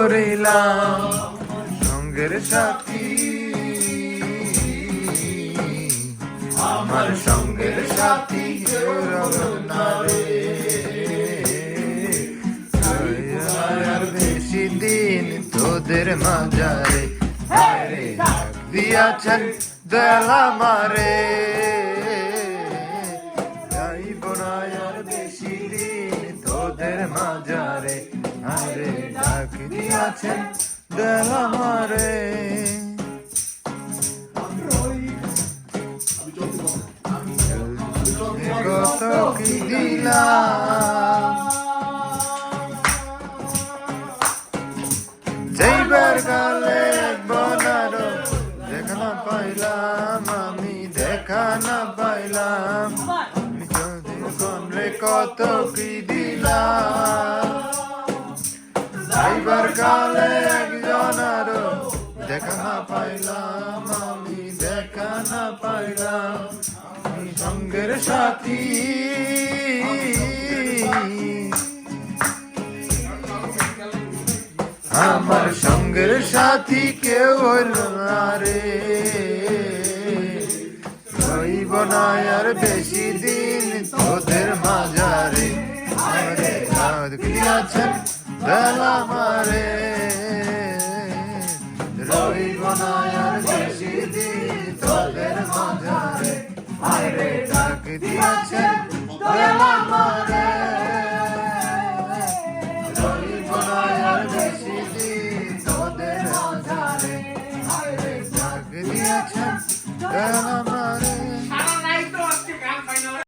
করিলাম সঙ্গের সাথী আমার সঙ্গের সাথী কেউ রবে না রে আর বেশি দিন তোদের মাঝারে রে ডাক দিয়াছেন দয়াল আমারে যাইব না আর বেশি দিন তোদের মাঝারে আরে ডাক দিয়াছেন দয়াল আমারে কত কি দিলাম যাইবার কালে একবার দেখা না পাইলাম আমি দেখা না পাইলাম কমলে কত কি দিলাম যাইবার কালে একজন আরো দেখা না পাইলাম আমি দেখা না পাইলাম সঙ্গের সাথী আমার সঙ্গের সাথী কেউ হইল না রে রইব না আর বেশি দিন তোদের মাঝারে আরে আছেন বেলা মারে রইব না আর বেশি দিন তোদের মাঝারে আরে ডাক দিয়াছেন বেলা